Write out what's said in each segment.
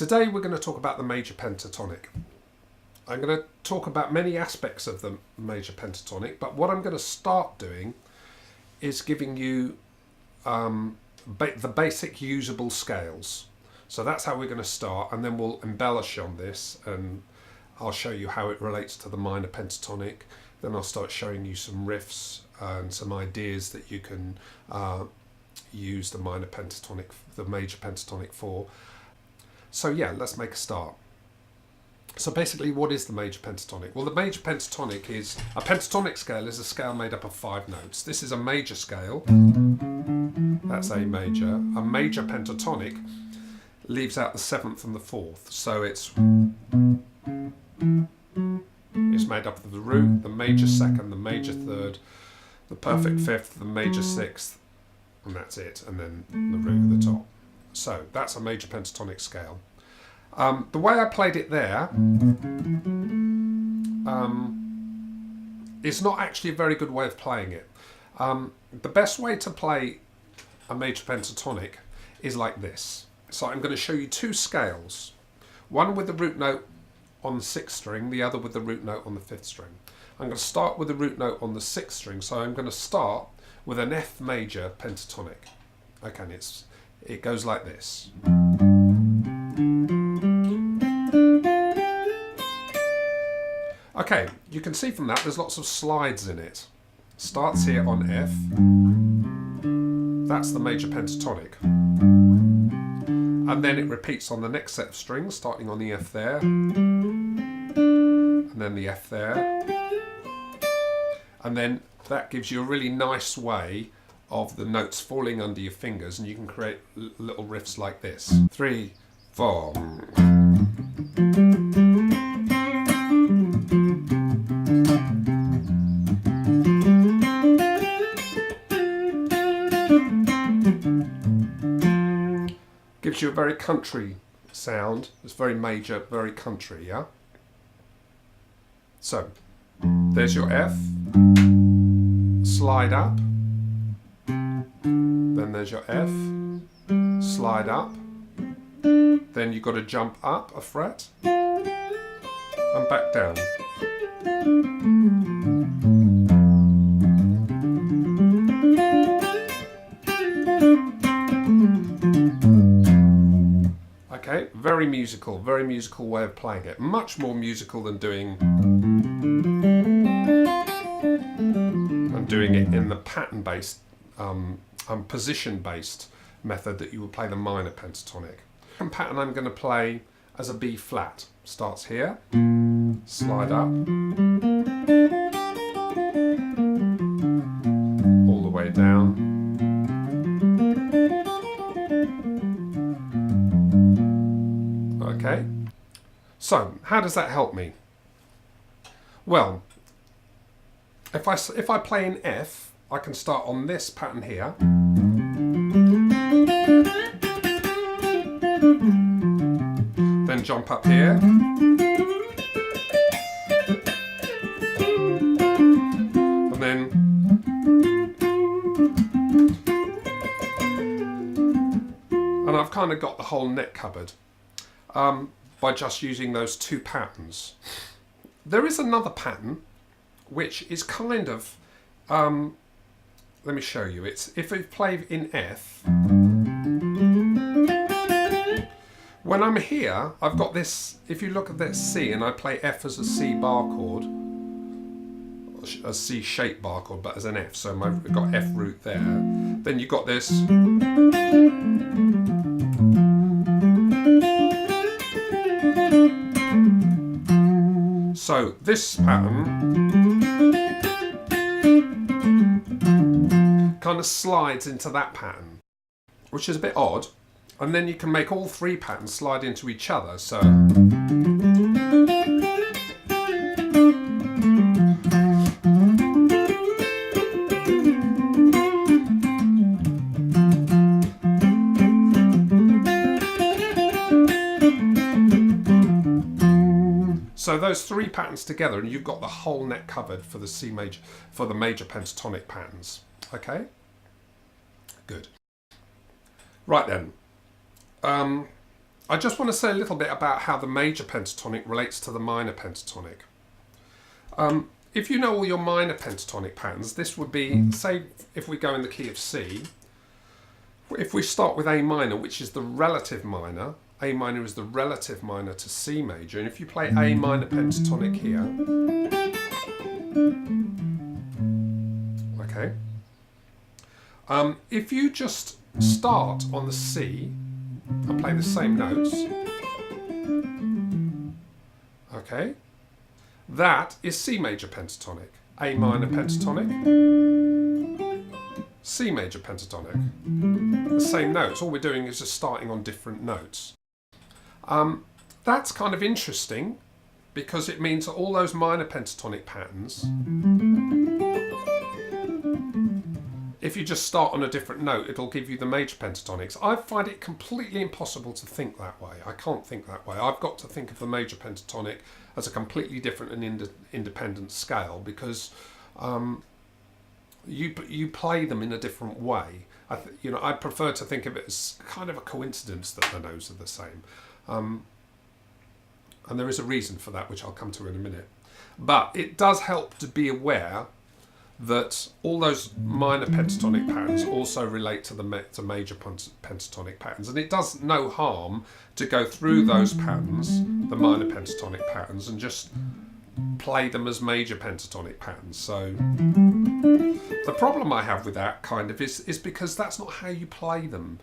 Today we're going to talk about the major pentatonic. I'm going to talk about many aspects of the major pentatonic, but what I'm going to start doing is giving you the basic usable scales. So that's how we're going to start, and then we'll embellish on this, and I'll show you how it relates to the minor pentatonic. Then I'll start showing you some riffs and some ideas that you can use the major pentatonic for. So yeah, let's make a start. So basically, what is the major pentatonic? Well, the major pentatonic is a pentatonic scale is a scale made up of 5 notes. This is a major scale. That's A major. A major pentatonic leaves out the 7th and the 4th. So it's made up of the root, the major 2nd, the major 3rd, the perfect 5th, the major 6th, and that's it. And then the root at the top. So that's a major pentatonic scale. The way I played it there is not actually a very good way of playing it. The best way to play a major pentatonic is like this. So I'm going to show you 2 scales, one with the root note on the 6th string, the other with the root note on the 5th string. I'm going to start with the root note on the 6th string, so I'm going to start with an F major pentatonic. Okay, and it goes like this. Okay, you can see from that there's lots of slides in it. Starts here on F. That's the major pentatonic. And then it repeats on the next set of strings, starting on the F there. And then the F there. And then that gives you a really nice way of the notes falling under your fingers, and you can create little riffs like this. 3, 4. Gives you a very country sound. It's very major, very country, yeah? So, there's your F. Slide up. Then there's your F. Slide up. Then you've got to jump up a fret. And back down. Okay, very musical way of playing it. Much more musical than doing it in the pattern-based, position-based method that you would play the minor pentatonic. The pattern I'm going to play as a B flat. Starts here, slide up, all the way down. Okay, so how does that help me? Well, if I play in F, I can start on this pattern here. Then jump up here. And then I've kind of got the whole neck covered. By just using those 2 patterns. There is another pattern which is kind of, let me show you. It's if we play in F, when I'm here, I've got this, if you look at this C and I play F as a C bar chord, a C shaped bar chord, but as an F, so I've got F root there, then you've got this. So this pattern kind of slides into that pattern, which is a bit odd, and then you can make all 3 patterns slide into each other. So So those 3 patterns together, and you've got the whole neck covered for the C major, for the major pentatonic patterns. Okay, good. Right then, I just want to say a little bit about how the major pentatonic relates to the minor pentatonic. If you know all your minor pentatonic patterns, this would be, say, if we go in the key of C, if we start with A minor, which is the relative minor, A minor is the relative minor to C major, and if you play A minor pentatonic here, okay, if you just start on the C and play the same notes, okay, that is C major pentatonic, A minor pentatonic, C major pentatonic. The same notes, all we're doing is just starting on different notes. That's kind of interesting because it means that all those minor pentatonic patterns, if you just start on a different note, it'll give you the major pentatonics. I find it completely impossible to think that way. I can't think that way. I've got to think of the major pentatonic as a completely different and independent scale because you play them in a different way. I prefer to think of it as kind of a coincidence that the notes are the same. And there is a reason for that, which I'll come to in a minute. But it does help to be aware that all those minor pentatonic patterns also relate to the major pentatonic patterns. And it does no harm to go through those patterns, the minor pentatonic patterns, and just play them as major pentatonic patterns. So the problem I have with that kind of is because that's not how you play them.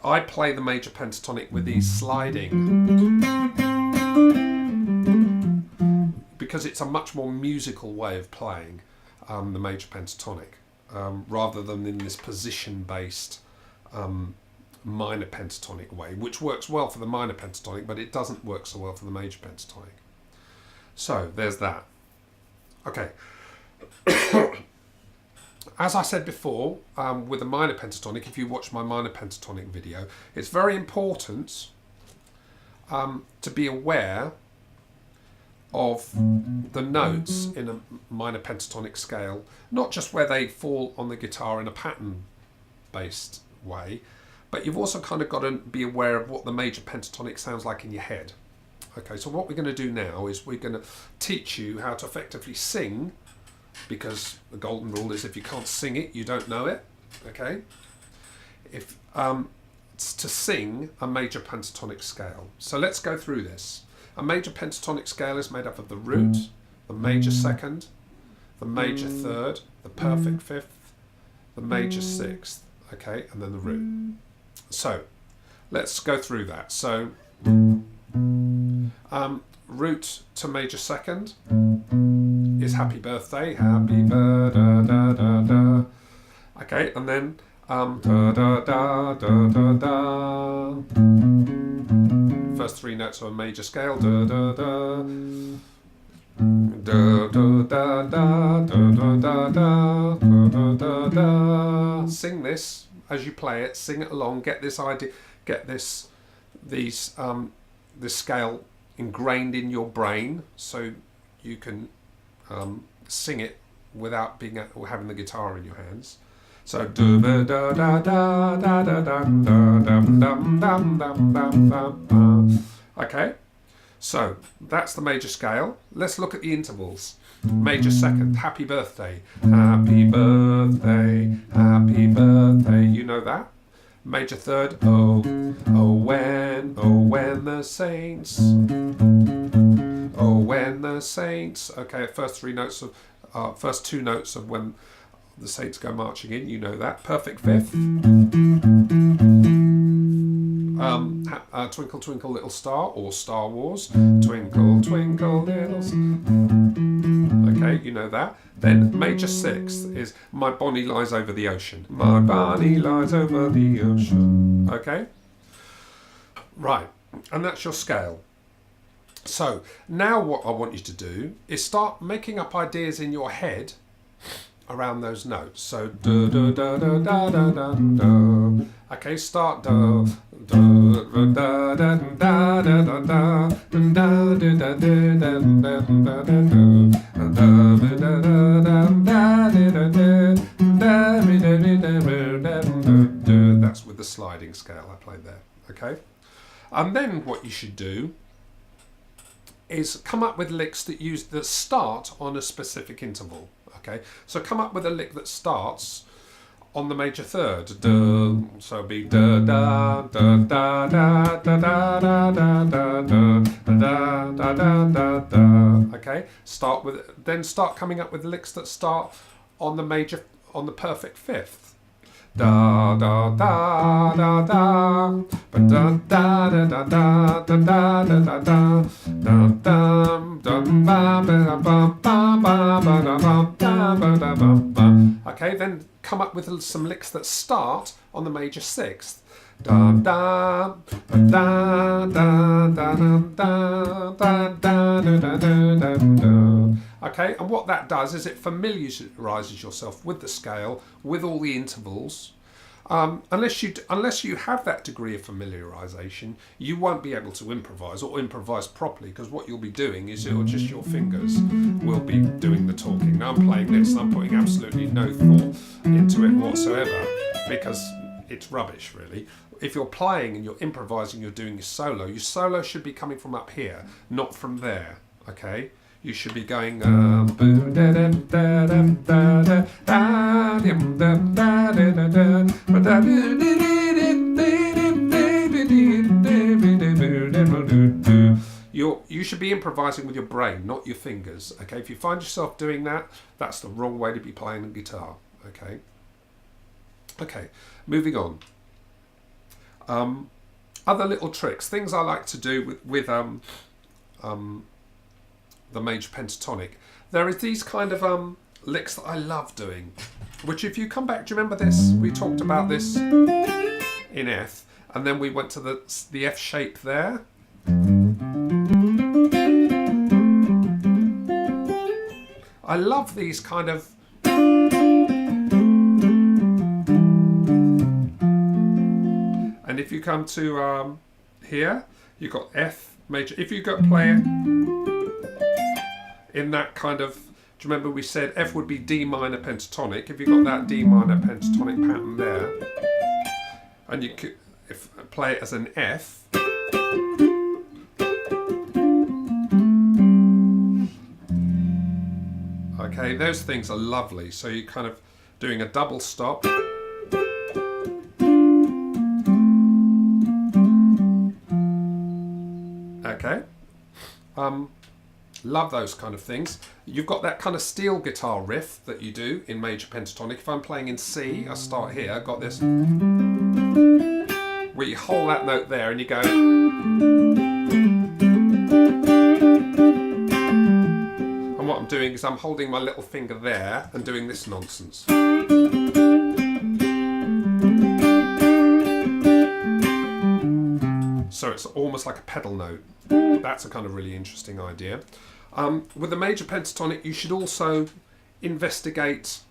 I play the major pentatonic with these sliding, because it's a much more musical way of playing the major pentatonic, rather than in this position-based minor pentatonic way, which works well for the minor pentatonic, but it doesn't work so well for the major pentatonic. So there's that. Okay. As I said before, with the minor pentatonic, if you watch my minor pentatonic video, it's very important to be aware of the notes in a minor pentatonic scale, not just where they fall on the guitar in a pattern-based way, but you've also kind of got to be aware of what the major pentatonic sounds like in your head. Okay, so what we're going to do now is we're going to teach you how to effectively sing, because the golden rule is if you can't sing it, you don't know it. Okay, if it's to sing a major pentatonic scale. So let's go through this. A major pentatonic scale is made up of the root, the major second, the major third, the perfect fifth, the major sixth, okay, and then the root. So let's go through that. So root to major second is happy birthday, happy birthday, da da da. Okay, and then da da da da da da. First three notes of a major scale, da da da, da da da da da da da da da da. Sing this as you play it. Sing it along. Get this idea. Get this scale ingrained in your brain, so you can sing it without having the guitar in your hands. So da da da da da da da da dum dum dum dum dum dum. Okay, so that's the major scale. Let's look at the intervals. Major second, happy birthday, happy birthday, happy birthday. You know that. Major third, oh when the saints, oh when the saints. Okay, first three notes of first two notes of when the saints go marching in, you know that. Perfect fifth. Twinkle Twinkle Little Star, or Star Wars. Twinkle Twinkle Little Star. Okay, you know that. Then major sixth is My Bonnie Lies Over the Ocean. My Bonnie lies over the ocean. Okay? Right, and that's your scale. So now what I want you to do is start making up ideas in your head around those notes. So da da da da da da da da. Okay, start da da da da da da da da da da da da. That's with the sliding scale I played there. Okay, And then what you should do is come up with licks that start on a specific interval. Okay, so come up with a lick that starts on the major third. Duh. So it'll be da da da da da da da da da da da da da da. Okay, then start coming up with licks that start on the perfect fifth. Da da da da da da da da da da da da da da da. Okay, then come up with some licks that start on the major sixth. Da da da da da da da da da. Okay, and what that does is it familiarises yourself with the scale, with all the intervals. Unless you have that degree of familiarisation, you won't be able to improvise or improvise properly, because what you'll be doing is just your fingers will be doing the talking. Now I'm playing this and I'm putting absolutely no thought into it whatsoever, because it's rubbish really. If you're playing and you're improvising, you're doing your solo should be coming from up here, not from there, okay? You should be going you should be improvising with your brain, not your fingers, okay? If you find yourself doing that, that's the wrong way to be playing the guitar, okay? Okay, moving on. Other little tricks, things I like to do with the major pentatonic. There is these kind of licks that I love doing, which if you come back, do you remember this? We talked about this in F, and then we went to the F shape there. I love these kind of and if you come to here, you've got F major. If you go play it in that kind of, do you remember we said F would be D minor pentatonic? If you've got that D minor pentatonic pattern there, and you could play it as an F, okay, those things are lovely. So you're kind of doing a double stop, okay. Love those kind of things. You've got that kind of steel guitar riff that you do in major pentatonic. If I'm playing in C, I start here, I've got this, where you hold that note there and you go, and what I'm doing is I'm holding my little finger there and doing this nonsense. So it's almost like a pedal note. That's a kind of really interesting idea. With the major pentatonic, you should also investigate,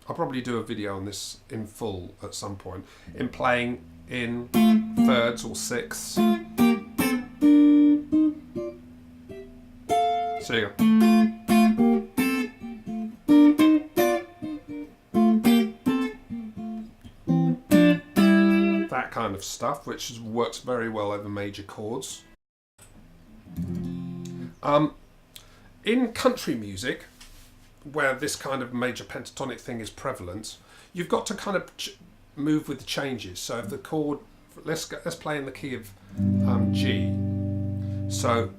I'll probably do a video on this in full at some point, in playing in thirds or sixths. So you go. That kind of stuff, which works very well over major chords. In country music, where this kind of major pentatonic thing is prevalent, you've got to kind of move with the changes. So if the chord, let's play in the key of G. So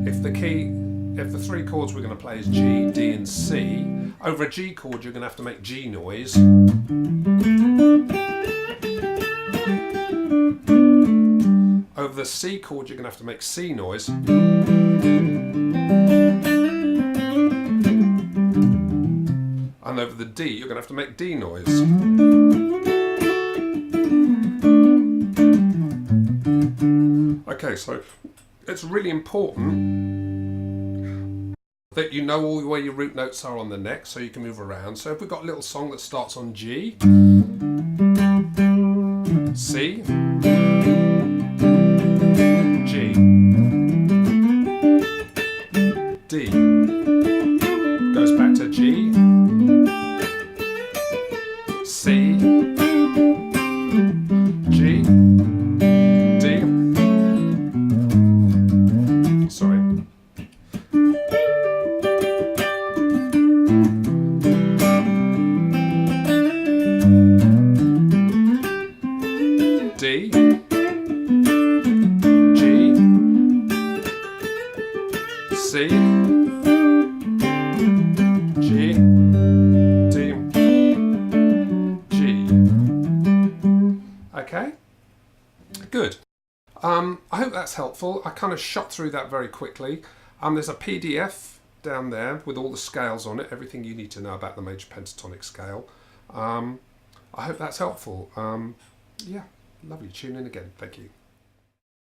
if the three chords we're going to play is G, D and C, over a G chord you're going to have to make G noise. Over the C chord you're going to have to make C noise. And over the D you're going to have to make D noise. Okay, so it's really important that you know all where your root notes are on the neck so you can move around. So if we've got a little song that starts on G, C, G, D, goes back to G, C, G, D, C, G, D, G. Okay, good. I hope that's helpful. I kind of shot through that very quickly. There's a PDF down there with all the scales on it, everything you need to know about the major pentatonic scale. I hope that's helpful. Yeah, lovely. Tune in again. Thank you.